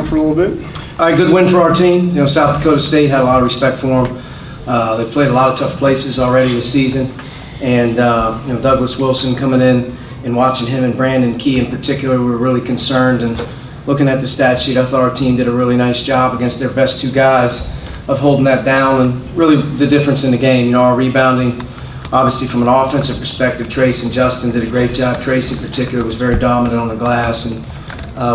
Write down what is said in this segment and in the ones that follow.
for a little bit. All right, good win for our team. South Dakota State had a lot of respect for them. They've played a lot of tough places already this season. And, Douglas Wilson coming in and watching him and Brandon Key in particular, we were really concerned. And looking at the stat sheet, I thought our team did a really nice job against their best two guys of holding that down and really the difference in the game. Our rebounding, obviously from an offensive perspective, Trace and Justin did a great job. Trace in particular was very dominant on the glass, and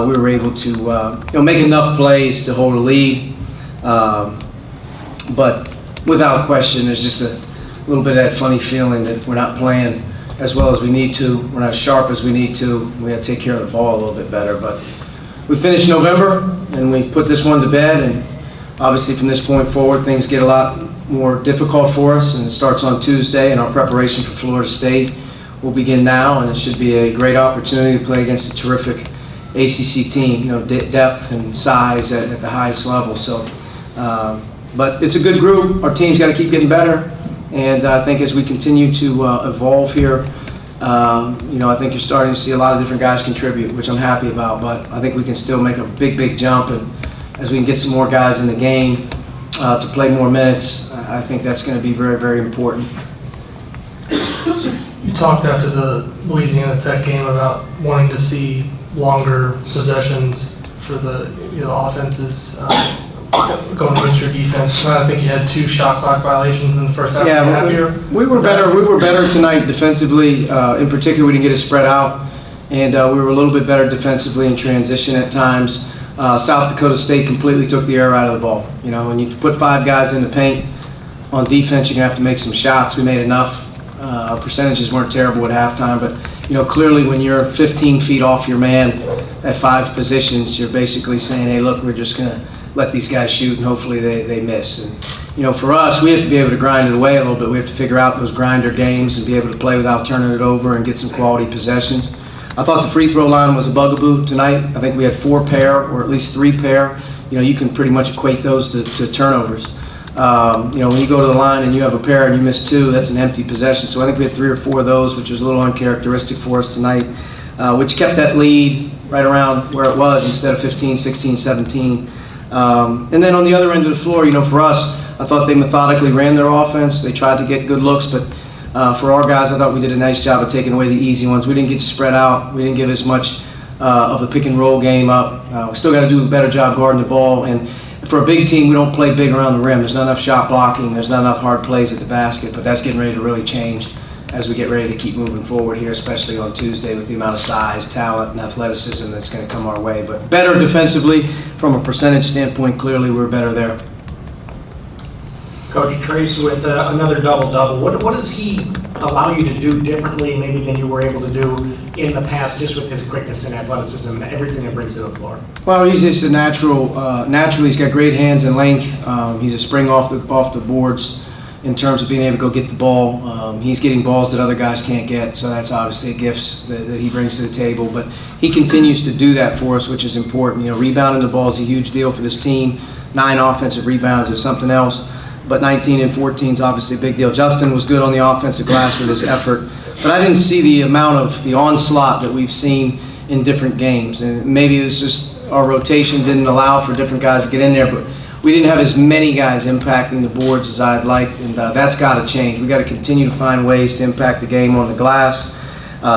we were able to make enough plays to hold a lead. But without question, there's just a little bit of that funny feeling that we're not playing as well as we need to. We're not as sharp as we need to. We got to take care of the ball a little bit better. But we finished November, and we put this one to bed. And obviously from this point forward, things get a lot more difficult for us. And it starts on Tuesday, and our preparation for Florida State will begin now. And it should be a great opportunity to play against a terrific ACC team, depth and size at the highest level. So, but it's a good group. Our team's got to keep getting better. And I think as we continue to evolve here, I think you're starting to see a lot of different guys contribute, which I'm happy about. But I think we can still make a big jump. And as we can get some more guys in the game to play more minutes, I think that's going to be very, very important. You talked after the Louisiana Tech game about wanting to see longer possessions for the offenses going against your defense. I think you had 2 shot clock violations in the first half. Yeah, we were better. We were better tonight defensively. In particular, we didn't get it spread out, and we were a little bit better defensively in transition at times. South Dakota State completely took the air out of the ball. When you put 5 guys in the paint on defense, you're gonna have to make some shots. We made enough. Our percentages weren't terrible at halftime, but clearly when you're 15 feet off your man at 5 positions, you're basically saying, hey, look, we're just gonna let these guys shoot and hopefully they miss. And for us, we have to be able to grind it away a little bit. We have to figure out those grinder games and be able to play without turning it over and get some quality possessions. I thought the free throw line was a bugaboo tonight. I think we had 4 pair or at least 3 pair. You can pretty much equate those to turnovers. When you go to the line and you have a pair and you miss 2, that's an empty possession. So I think we had 3 or 4 of those, which was a little uncharacteristic for us tonight, which kept that lead right around where it was instead of 15, 16, 17. And then on the other end of the floor, for us, I thought they methodically ran their offense. They tried to get good looks, but for our guys, I thought we did a nice job of taking away the easy ones. We didn't get spread out. We didn't give as much of the pick and roll game up. We still got to do a better job guarding the ball. And for a big team, we don't play big around the rim. There's not enough shot blocking. There's not enough hard plays at the basket, but that's getting ready to really change as we get ready to keep moving forward here, especially on Tuesday with the amount of size, talent, and athleticism that's going to come our way. But better defensively, from a percentage standpoint, clearly we're better there. Coach, Trace with another double-double. What does he allow you to do differently maybe than you were able to do in the past, just with his quickness and athleticism and everything that brings to the floor? Well, he's just a natural. Naturally, he's got great hands and length. He's a spring off the boards in terms of being able to go get the ball. He's getting balls that other guys can't get, so that's obviously a gift that he brings to the table. But he continues to do that for us, which is important. Rebounding the ball is a huge deal for this team. 9 offensive rebounds is something else, but 19 and 14 is obviously a big deal. Justin was good on the offensive glass with his effort, but I didn't see the amount of the onslaught that we've seen in different games. And maybe it was just our rotation didn't allow for different guys to get in there, but we didn't have as many guys impacting the boards as I'd liked, and that's got to change. We got to continue to find ways to impact the game on the glass.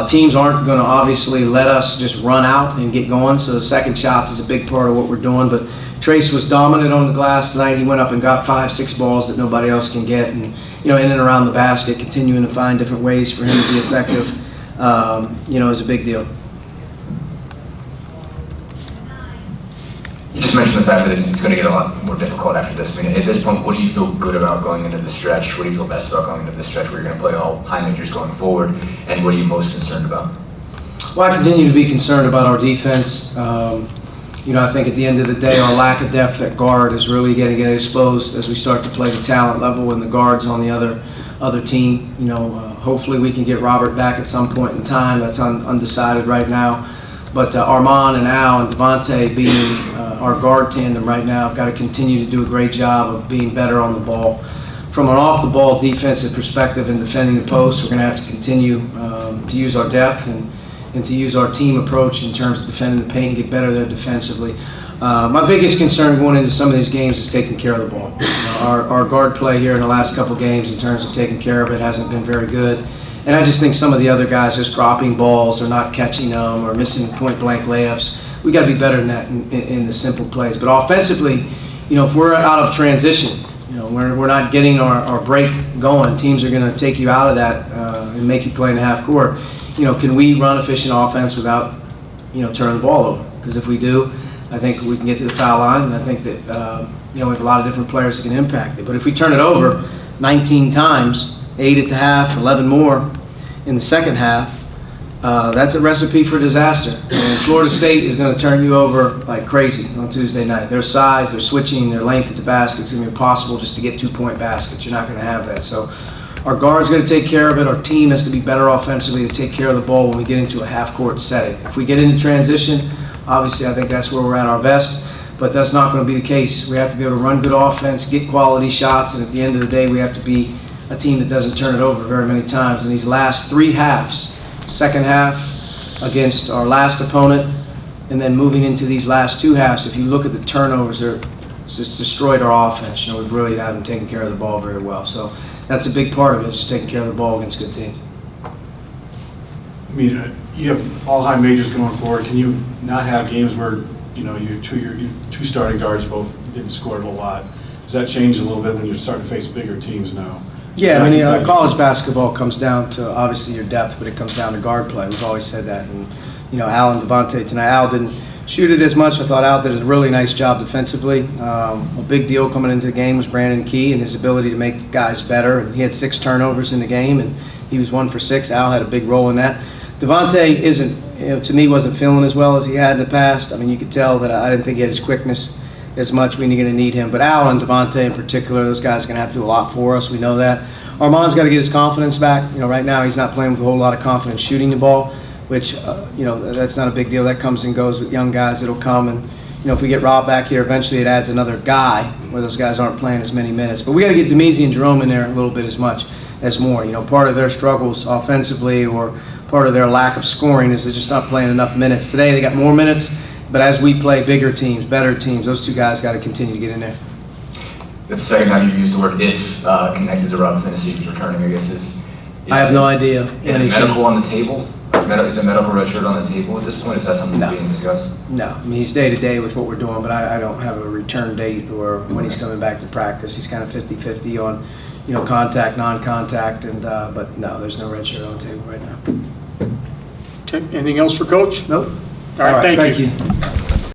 Teams aren't going to obviously let us just run out and get going, so the second shots is a big part of what we're doing. But Trace was dominant on the glass tonight. He went up and got 5-6 balls that nobody else can get, and in and around the basket, continuing to find different ways for him to be effective, is a big deal. You just mentioned the fact that it's going to get a lot more difficult after this. I mean, at this point, what do you feel good about going into the stretch? What do you feel best about going into the stretch where you're going to play all high majors going forward? And what are you most concerned about? Well, I continue to be concerned about our defense. I think at the end of the day, our lack of depth at guard is really going to get exposed as we start to play the talent level and the guards on the other team. Hopefully we can get Robert back at some point in time. That's undecided right now. But Armand and Al and Devontae being our guard tandem right now have got to continue to do a great job of being better on the ball. From an off-the-ball defensive perspective and defending the post, we're going to have to continue to use our depth and to use our team approach in terms of defending the paint and get better there defensively. My biggest concern going into some of these games is taking care of the ball. Our guard play here in the last couple games in terms of taking care of it hasn't been very good. And I just think some of the other guys just dropping balls or not catching them or missing point-blank layups. We got to be better than that in the simple plays. But offensively, if we're out of transition, we're not getting our break going, teams are going to take you out of that and make you play in the half court. Can we run efficient offense without, turning the ball over? Because if we do, I think we can get to the foul line, and I think that we have a lot of different players that can impact it. But if we turn it over 19 times, 8 at the half, 11 more in the second half, that's a recipe for disaster. And Florida State is going to turn you over like crazy on Tuesday night. Their size, their switching, their length at the basket, it's going to be impossible just to get 2-point baskets. You're not going to have that. So our guard's going to take care of it. Our team has to be better offensively to take care of the ball when we get into a half-court setting. If we get into transition, obviously I think that's where we're at our best, but that's not going to be the case. We have to be able to run good offense, get quality shots, and at the end of the day, we have to be a team that doesn't turn it over very many times. In these last 3 halves, second half against our last opponent, and then moving into these last 2 halves, if you look at the turnovers, it's just destroyed our offense. We really haven't taken care of the ball very well. So that's a big part of it, just taking care of the ball against good teams. I mean, you have all high majors going forward. Can you not have games where your two starting guards both didn't score a whole lot? Does that change a little bit when you're starting to face bigger teams now? Yeah, I mean, college basketball comes down to obviously your depth, but it comes down to guard play. We've always said that. And Al and Devontae tonight. Al didn't shoot it as much. I thought Al did a really nice job defensively. A big deal coming into the game was Brandon Key and his ability to make guys better. And he had 6 turnovers in the game, and he was 1 for 6. Al had a big role in that. Devontae isn't, to me, wasn't feeling as well as he had in the past. I mean, you could tell that I didn't think he had his quickness as much when you're going to need him. But Al and Devontae in particular, those guys are going to have to do a lot for us. We know that. Armand's got to get his confidence back. Right now he's not playing with a whole lot of confidence shooting the ball, which, that's not a big deal. That comes and goes with young guys that'll come. And, if we get Rob back here, eventually it adds another guy where those guys aren't playing as many minutes. But we got to get Demezi and Jerome in there a little bit as much as more. Part of their struggles offensively or part of their lack of scoring is they're just not playing enough minutes. Today they got more minutes, but as we play bigger teams, better teams, those 2 guys got to continue to get in there. That's the second time you've used the word "if" connected to Rob Finney returning. I guess is I have no idea. Is medical on the table? Is a medical red shirt on the table at this point? Is that something that's being discussed? No, I mean he's day to day with what we're doing, but I don't have a return date or when he's coming back to practice. He's kind of 50-50 on, contact, non-contact, and but no, there's no red shirt on the table right now. Okay, anything else for Coach? Nope. All right, thank you. Thank you.